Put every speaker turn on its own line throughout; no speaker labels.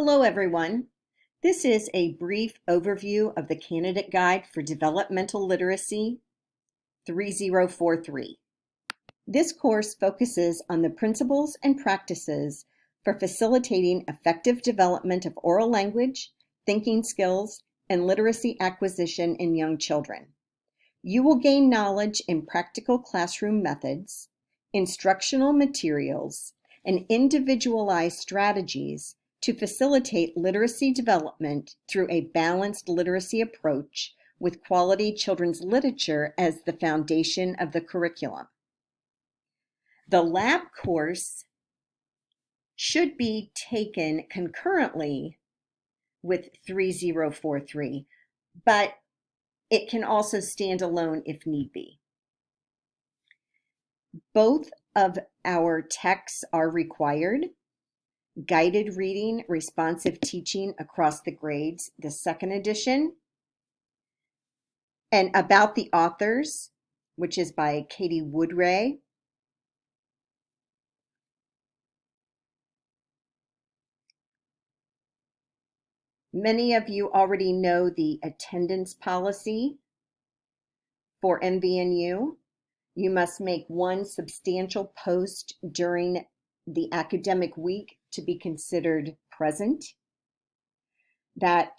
Hello, everyone. This is a brief overview of the Candidate Guide for Developmental Literacy 3043. This course focuses on the principles and practices for facilitating effective development of oral language, thinking skills, and literacy acquisition in young children. You will gain knowledge in practical classroom methods, instructional materials, and individualized strategies to facilitate literacy development through a balanced literacy approach with quality children's literature as the foundation of the curriculum. The lab course should be taken concurrently with 3043, but it can also stand alone if need be. Both of our texts are required. Guided Reading, Responsive Teaching Across the Grades, the second edition, and About the Authors, which is by Katie Woodray. Many of you already know the attendance policy for MVNU. You must make one substantial post during the academic week to be considered present. That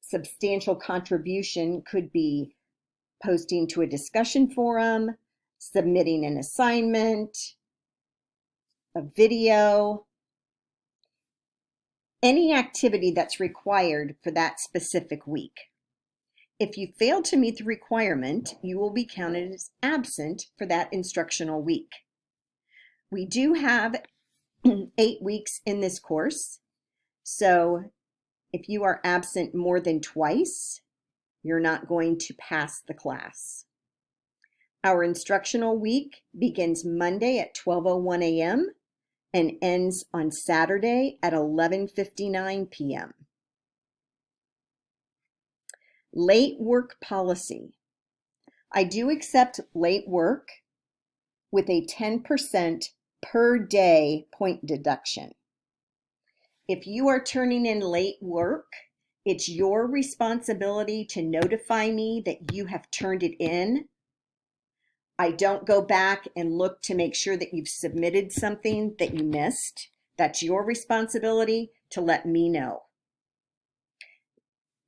substantial contribution could be posting to a discussion forum, submitting an assignment, a video, any activity that's required for that specific week. If you fail to meet the requirement, you will be counted as absent for that instructional week. We do have 8 weeks in this course, so if you are absent more than twice, you're not going to pass the class. Our instructional week begins Monday at 12:01 a.m. and ends on Saturday at 11:59 p.m. Late work policy. I do accept late work with a 10% per day point deduction. If you are turning in late work, it's your responsibility to notify me that you have turned it in. I don't go back and look to make sure that you've submitted something that you missed. That's your responsibility to let me know.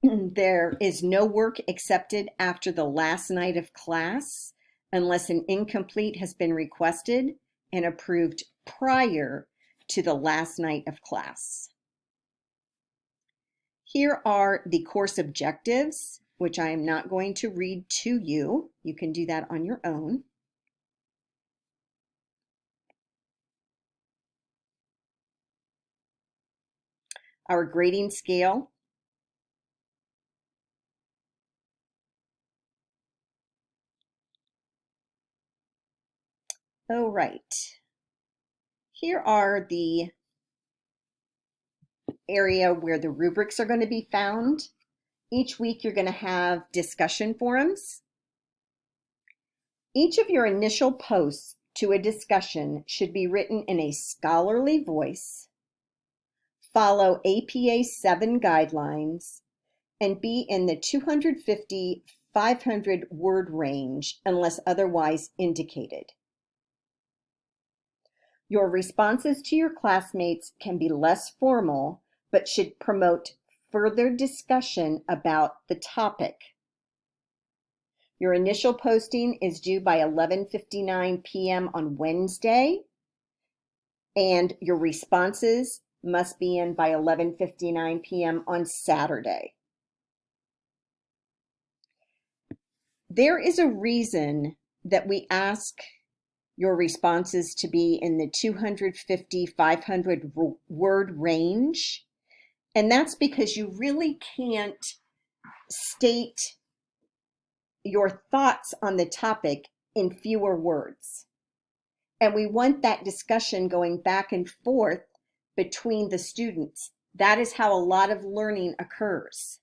There is no work accepted after the last night of class unless an incomplete has been requested and approved prior to the last night of class. Here are the course objectives, which I am not going to read to you. You can do that on your own. Our grading scale. All right. Here are the area where the rubrics are going to be found. Each week you're going to have discussion forums. Each of your initial posts to a discussion should be written in a scholarly voice, follow APA 7 guidelines, and be in the 250-500 word range unless otherwise indicated. Your responses to your classmates can be less formal, but should promote further discussion about the topic. Your initial posting is due by 11:59 p.m. on Wednesday, and your responses must be in by 11:59 p.m. on Saturday. There is a reason that we ask your responses to be in the 250-500 word range, and that's because you really can't state your thoughts on the topic in fewer words. And we want that discussion going back and forth between the students. That is how a lot of learning occurs.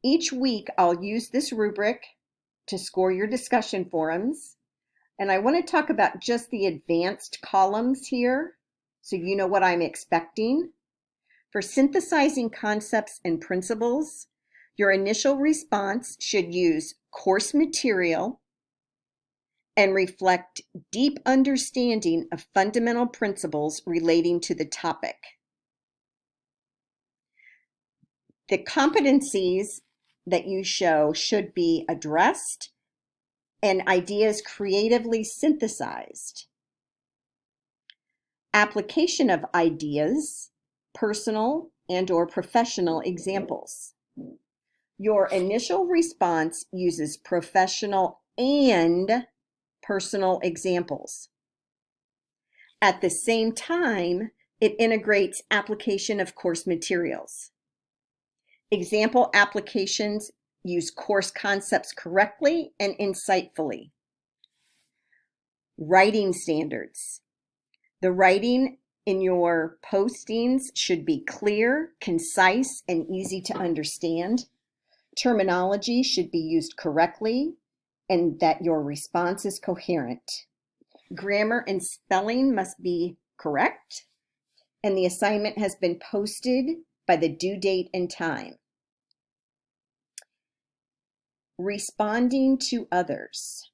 Each week, I'll use this rubric to score your discussion forums. And I want to talk about just the advanced columns here. so you know what I'm expecting. For synthesizing concepts and principles, your initial response should use course material and reflect deep understanding of fundamental principles relating to the topic. The competencies that you show should be addressed and ideas creatively synthesized. Application of ideas, personal and/or professional examples. Your initial response uses professional and personal examples. At the same time, it integrates application of course materials. Example applications use course concepts correctly and insightfully. Writing standards. The writing in your postings should be clear, concise, and easy to understand. Terminology should be used correctly and that your response is coherent. Grammar and spelling must be correct, and the assignment has been posted by the due date and time. Responding to others.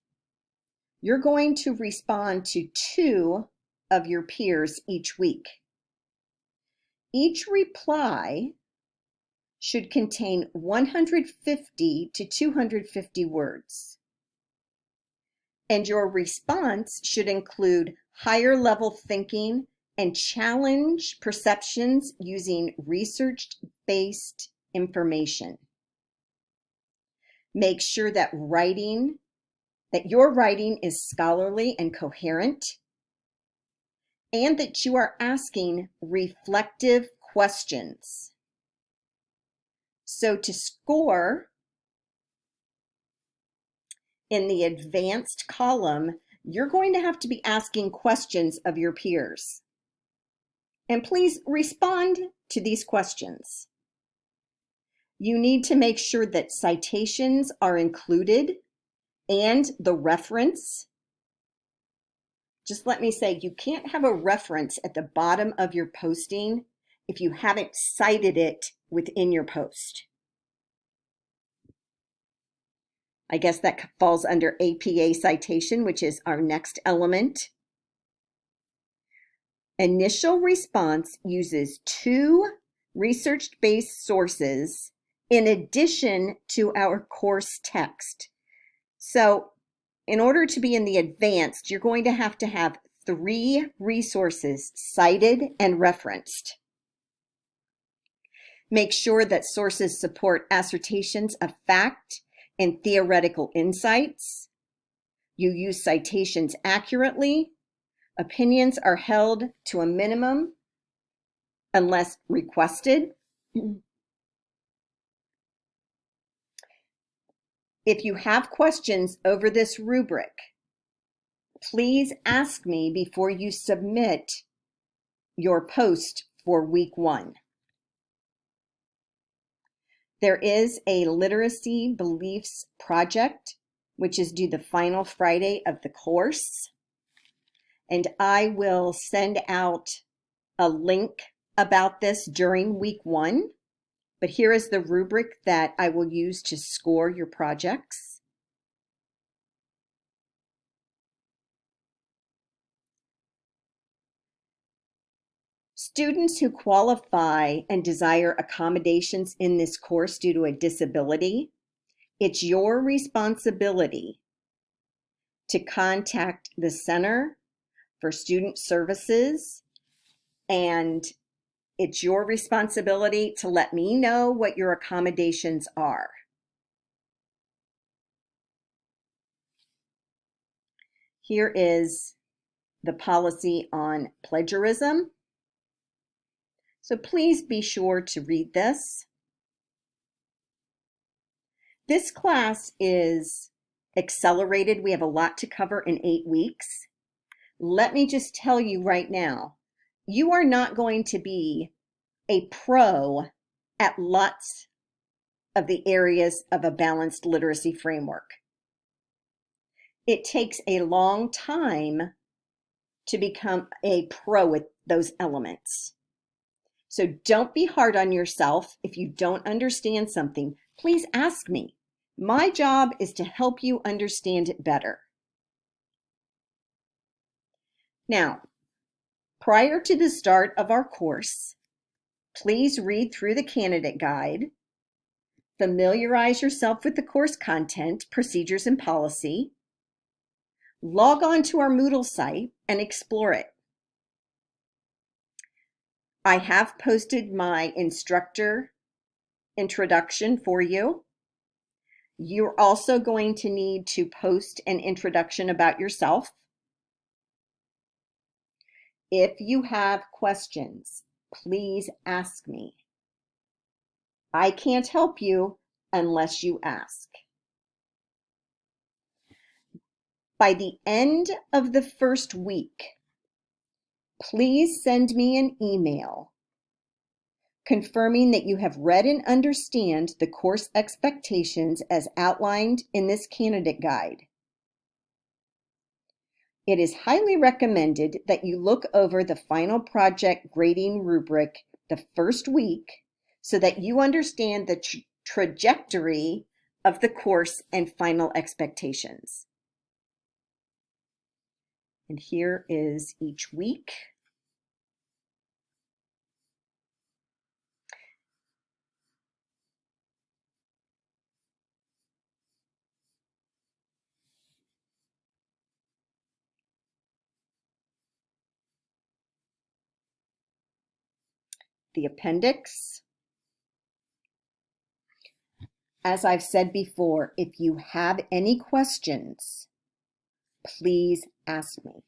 You're going to respond to 2 of your peers each week. Each reply should contain 150 to 250 words. And your response should include higher level thinking and challenge perceptions using research-based information. Make sure that your writing is scholarly and coherent, and that you are asking reflective questions. So to score in the advanced column, you're going to have to be asking questions of your peers. And please respond to these questions. You need to make sure that citations are included and the reference. Just let me say, you can't have a reference at the bottom of your posting if you haven't cited it within your post. I guess that falls under APA citation, which is our next element. Initial response uses 2 research-based sources in addition to our course text. So in order to be in the advanced, you're going to have 3 resources cited and referenced. Make sure that sources support assertions of fact and theoretical insights. You use citations accurately. Opinions are held to a minimum unless requested. If you have questions over this rubric, please ask me before you submit your post for week 1. There is a literacy beliefs project, which is due the final Friday of the course. And I will send out a link about this during week 1. But here is the rubric that I will use to score your projects. Students who qualify and desire accommodations in this course due to a disability, it's your responsibility to contact the Center for Student Services, and it's your responsibility to let me know what your accommodations are. Here is the policy on plagiarism. So please be sure to read this. This class is accelerated. We have a lot to cover in 8 weeks. Let me just tell you right now, you are not going to be a pro at lots of the areas of a balanced literacy framework. It takes a long time to become a pro those elements. So don't be hard on yourself if you don't understand something. Please ask me. My job is to help you understand it better. Now, prior to the start of our course, please read through the candidate guide, familiarize yourself with the course content, procedures, and policy, log on to our Moodle site and explore it. I have posted my instructor introduction for you. You're also going to need to post an introduction about yourself. If you have questions, please ask me. I can't help you unless you ask. By the end of the first week, please send me an email confirming that you have read and understand the course expectations as outlined in this candidate guide. It is highly recommended that you look over the final project grading rubric the first week so that you understand the trajectory of the course and final expectations. And here is each week. The appendix. As I've said before, if you have any questions, please ask me.